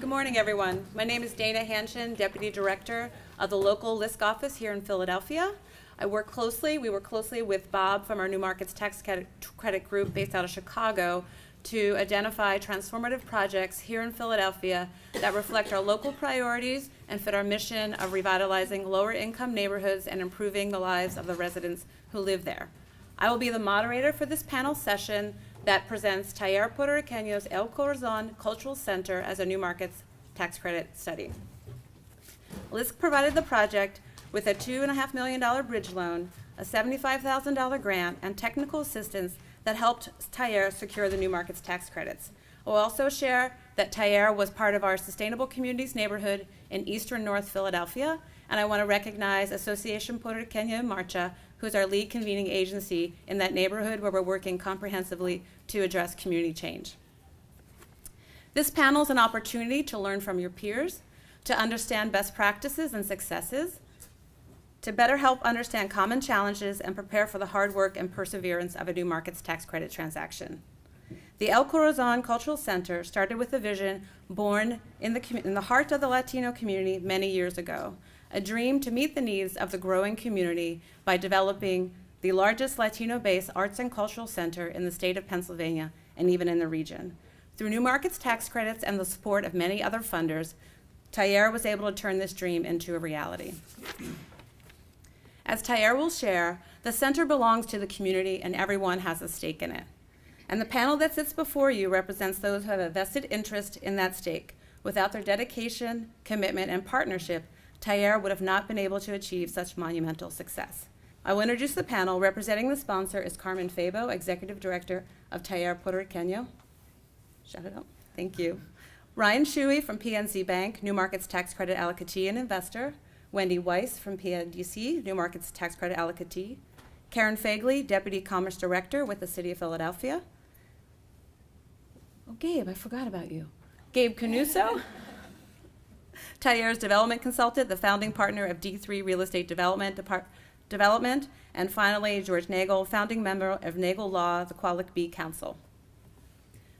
Good morning, everyone. My name is Dana Hanshin, Deputy Director of the local LISC office here in Philadelphia. We work closely with Bob from our New Markets Tax Credit Group based out of Chicago to identify transformative projects here in Philadelphia that reflect our local priorities and fit our mission of revitalizing lower income neighborhoods and improving the lives of the residents who live there. I will be the moderator for this panel session that presents Puertorriqueño's El Corazon Cultural Center as a New Markets Tax Credit study. LISC provided the project with a $2.5 million bridge loan, a $75,000 grant, and technical assistance that helped Taller secure the New Markets tax credits. I'll also share that Taller was part of our Sustainable Communities neighborhood in eastern North Philadelphia, and I want to recognize Asociación Puertorriqueño en Marcha, who's our lead convening agency in that neighborhood where we're working comprehensively to address community change. This panel is an opportunity to learn from your peers, to understand best practices and successes, to better help understand common challenges and prepare for the hard work and perseverance of a New Markets tax credit transaction. The El Corazon Cultural Center started with a vision born in the heart of the Latino community many years ago, a dream to meet the needs of the growing community by developing the largest Latino-based arts and cultural center in the state of Pennsylvania and even in the region. Through New Markets tax credits and the support of many other funders, Taller was able to turn this dream into a reality. As Taller will share, the center belongs to the community and everyone has a stake in it. And the panel that sits before you represents those who have a vested interest in that stake. Without their dedication, commitment, and partnership, Taller would have not been able to achieve such monumental success. I will introduce the panel. Representing the sponsor is Carmen Fabo, Executive Director of Taller Puertorriqueño. Shout it out. Thank you. Ryan Shuey from PNC Bank, New Markets Tax Credit Allocatee and Investor. Wendy Weiss from PIDC, New Markets Tax Credit Allocatee. Karen Fagley, Deputy Commerce Director with the City of Philadelphia. Oh, Gabe, I forgot about you. Gabe Canuso, Taller's development consultant, the founding partner of D3 Real Estate Development. And finally, George Nagel, founding member of Nagel Law, the Qualic B Council.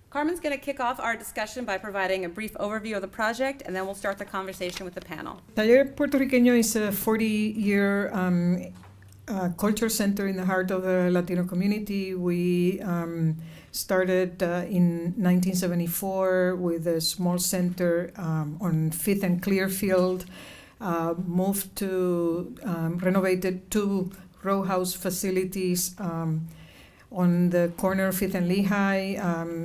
Carmen's going to kick off our discussion by providing a brief overview of the project, and then we'll start the conversation with the panel. Taller Puertorriqueño is a 40-year culture center in the heart of the Latino community. We started in 1974 with a small center on 5th and Clearfield, moved to renovated 2 row house facilities on the corner of 5th and Lehigh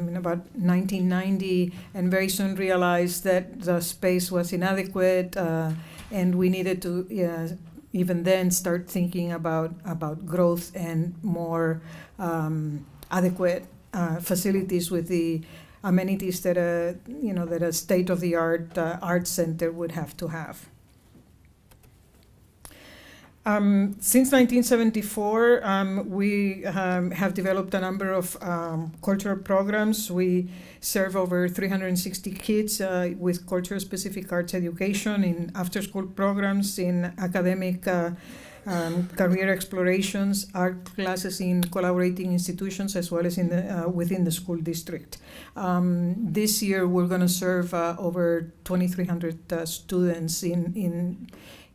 in about 1990, and very soon realized that the space was inadequate and we needed to even then start thinking about growth and more adequate facilities with the amenities that a state-of-the-art art center would have to have. Since 1974, we have developed a number of cultural programs. We serve over 360 kids with culture-specific arts education in after-school programs, in academic career explorations, art classes in collaborating institutions, as well as in within the school district. This year, we're going to serve over 2,300 students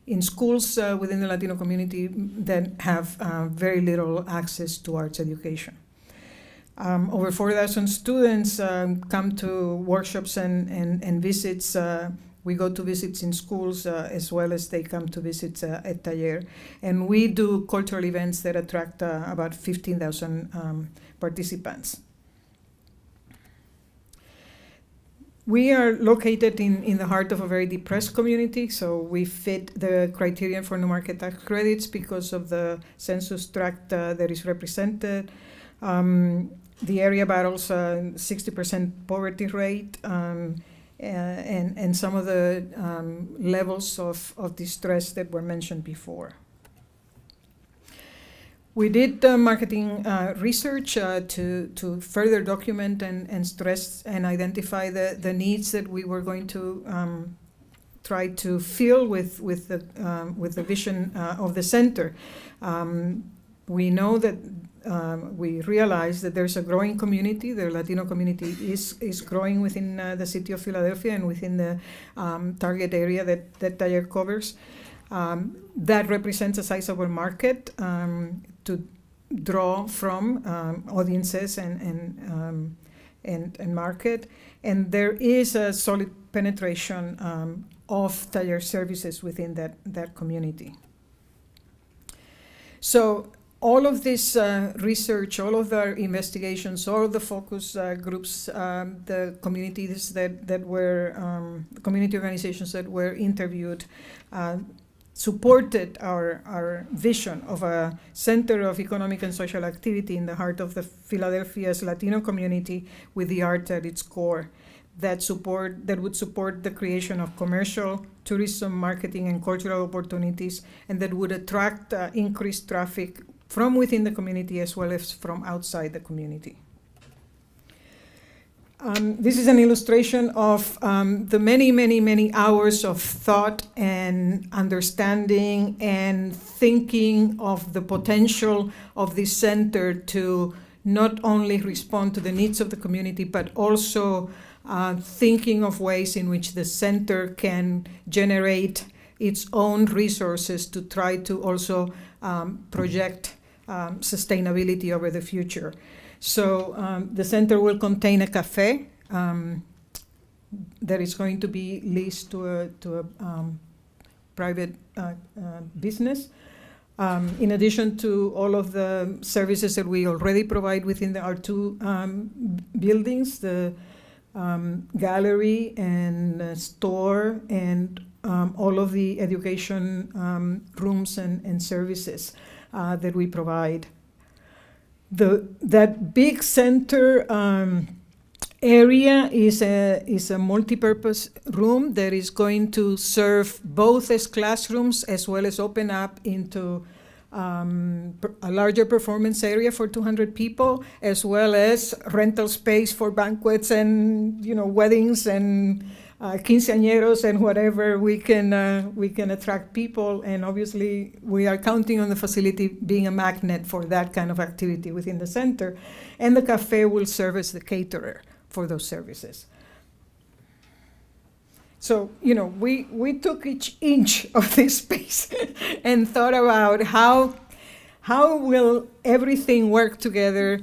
in schools within the Latino community that have very little access to arts education. Over 4,000 students come to workshops and visits. We go to visits in schools as well as they come to visits at Taller. And we do cultural events that attract about 15,000 participants. We are located in the heart of a very depressed community, so we fit the criterion for New Market tax credits because of the census tract that is represented. The area battles 60% poverty rate and some of the levels of distress that were mentioned before. We did marketing research to further document and stress and identify the needs that we were going to try to fill with the vision of the center. We know that we realized that there's a growing community. The Latino community is growing within the city of Philadelphia and within the target area that Taller covers. That represents a sizable market to draw from audiences and market. And there is a solid penetration of Taller services within that community. So all of this research, all of our investigations, all of the focus groups, the communities that were, community organizations that were interviewed, supported our vision of a center of economic and social activity in the heart of the Philadelphia's Latino community with the art at its core. That would support the creation of commercial, tourism, marketing, and cultural opportunities, and that would attract increased traffic from within the community as well as from outside the community. This is an illustration of the many, many, many hours of thought and understanding and thinking of the potential of this center to not only respond to the needs of the community, but also thinking of ways in which the center can generate its own resources to try to also project sustainability over the future. So the center will contain a cafe that is going to be leased to a private business. In addition to all of the services that we already provide within our two buildings, the gallery and store and all of the education rooms and services that we provide. That big center area is a multi-purpose room that is going to serve both as classrooms as well as open up into a larger performance area for 200 people, as well as rental space for banquets and weddings and quinceañeros and whatever we can attract people. And obviously we are counting on the facility being a magnet for that kind of activity within the center. And the cafe will serve as the caterer for those services. So, we took each inch of this space and thought about how will everything work together.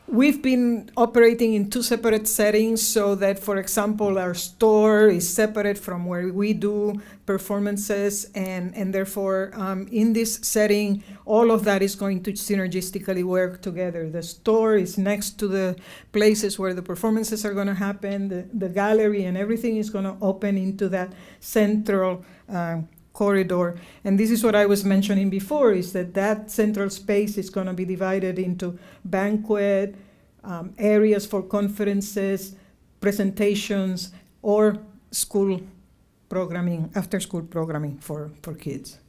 We've been operating in two separate settings so that, for example, our store is separate from where we do performances, and therefore in this setting, all of that is going to synergistically work together. The store is next to the places where the performances are going to happen. The gallery and everything is going to open into that central corridor. And this is what I was mentioning before, is that central space is going to be divided into banquet, areas for conferences, presentations, or school programming, after-school programming for kids.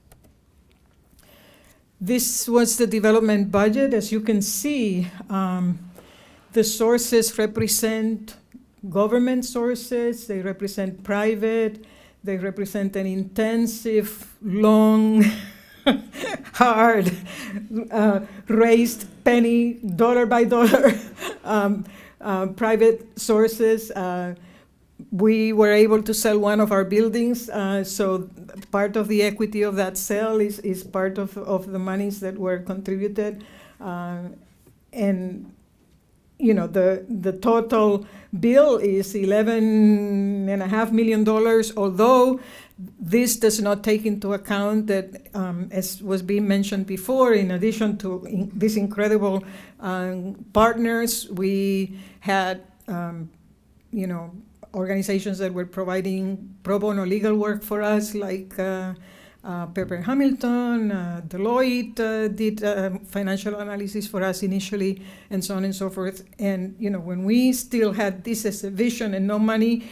This was the development budget. As you can see, the sources represent government sources, they represent private, they represent an intensive, long, hard, raised penny, dollar by dollar, private sources. We were able to sell one of our buildings, so part of the equity of that sale is part of the monies that were contributed. And the total bill is $11.5 million, although this does not take into account that, as was being mentioned before, in addition to these incredible partners, we had organizations that were providing pro bono legal work for us, like Pepper Hamilton, Deloitte did financial analysis for us initially, and so on and so forth. And when we still had this as a vision and no money,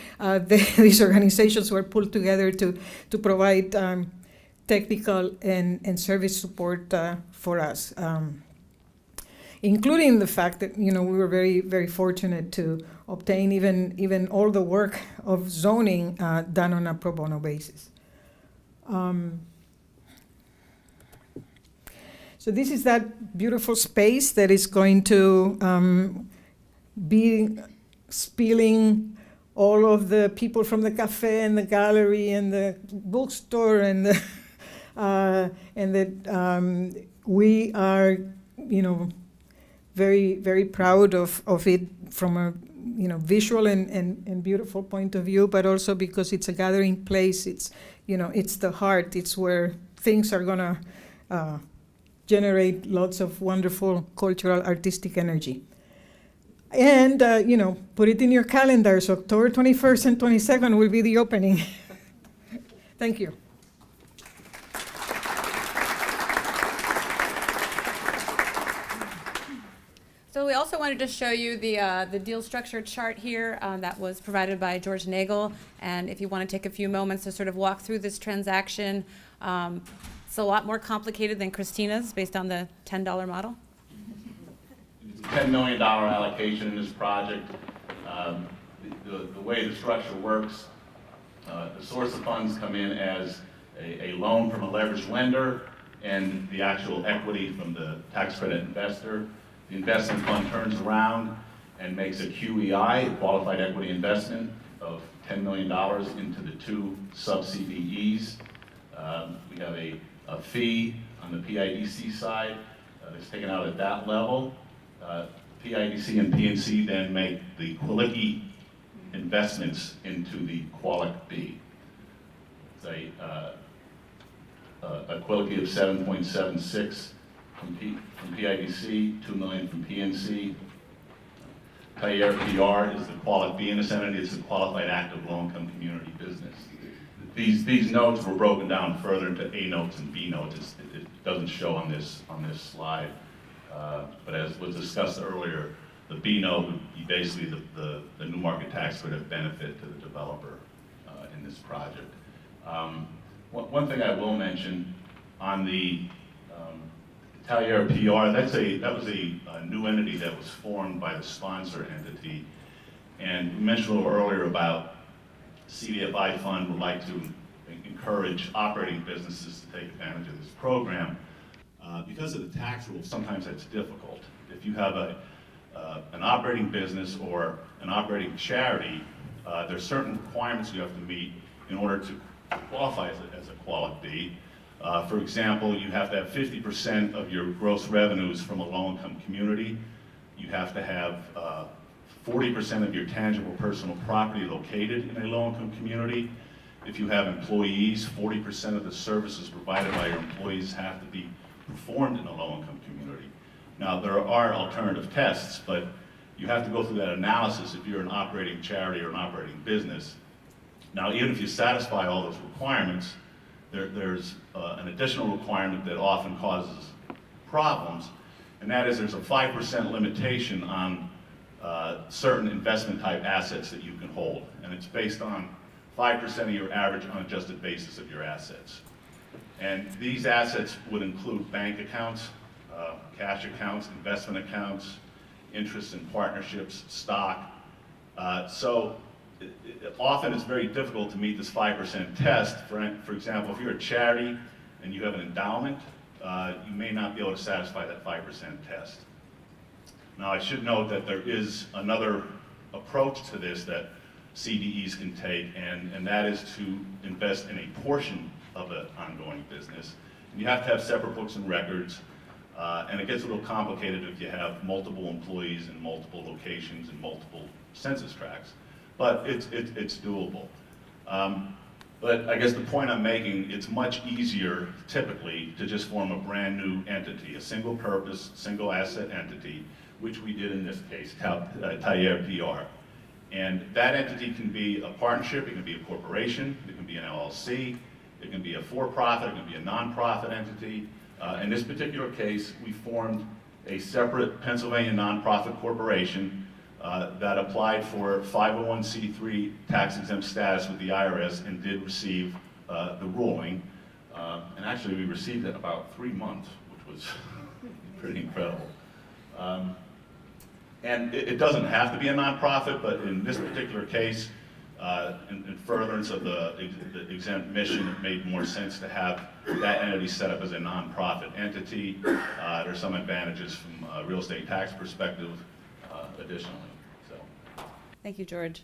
these organizations were pulled together to provide technical and service support for us, including the fact that we were very, very fortunate to obtain even all the work of zoning done on a pro bono basis. So this is that beautiful space that is going to be spilling all of the people from the cafe and the gallery and the bookstore and the we are, very, very proud of it from a visual and beautiful point of view, but also because it's a gathering place. It's it's the heart. It's where things are gonna generate lots of wonderful cultural, artistic energy. And put it in your calendars. October 21st and 22nd will be the opening. Thank you. So we also wanted to show you the deal structure chart here that was provided by George Nagel. And if you want to take a few moments to sort of walk through this transaction, it's a lot more complicated than Christina's based on the $10 model. It's a $10 million allocation in this project. The way the structure works, the source of funds come in as a loan from a leveraged lender and the actual equity from the tax credit investor. The investment fund turns around and makes a QEI, a qualified equity investment, of $10 million into the two sub-CVEs. We have a fee on the PIDC side that's taken out at that level. PIDC and PNC then make the Quilique investments into the Qualic B. It's a Quilique of 7.76 from PIDC, 2 million from PNC. Taller PR is the Qualic B in this entity. It's a qualified active low-income community business. These notes were broken down further into A notes and B notes. It doesn't show on this slide, but as was discussed earlier, the B note would be basically the new market tax credit benefit to the developer in this project. One thing I will mention on the Taller PR, that was a new entity that was formed by the sponsor entity, and we mentioned a little earlier about CDFI fund would like to encourage operating businesses to take advantage of this program. Because of the tax rules, sometimes that's difficult. If you have an operating business or an operating charity, there's certain requirements you have to meet in order to qualify as a Qualic B. For example, you have to have 50% of your gross revenues from a low-income community. You have to have 40% of your tangible personal property located in a low-income community. If you have employees, 40% of the services provided by your employees have to be performed in a low-income community. Now, there are alternative tests, but you have to go through that analysis if you're an operating charity or an operating business. Now, even if you satisfy all those requirements, there's an additional requirement that often causes problems, and that is there's a 5% limitation on certain investment type assets that you can hold, and it's based on 5% of your average unadjusted basis of your assets. And these assets would include bank accounts, cash accounts, investment accounts, interests in partnerships, stock. So often it's very difficult to meet this 5% test. For example, if you're a charity and you have an endowment, you may not be able to satisfy that 5% test. Now, I should note that there is another approach to this that CDEs can take, and that is to invest in a portion of an ongoing business. And you have to have separate books and records, and it gets a little complicated if you have multiple employees in multiple locations and multiple census tracts. But it's doable. But I guess the point I'm making, it's much easier typically to just form a brand new entity, a single purpose, single asset entity, which we did in this case, Taller PR. And that entity can be a partnership, it can be a corporation, it can be an LLC, it can be a for-profit, it can be a non-profit entity. In this particular case, we formed a separate Pennsylvania nonprofit corporation that applied for 501c3 tax-exempt status with the IRS and did receive the ruling. And actually, we received it in about 3 months, which was pretty incredible. And it doesn't have to be a nonprofit, but in this particular case, in furtherance of the exempt mission, it made more sense to have that entity set up as a nonprofit entity. There's some advantages from a real estate tax perspective additionally. So. Thank you, George.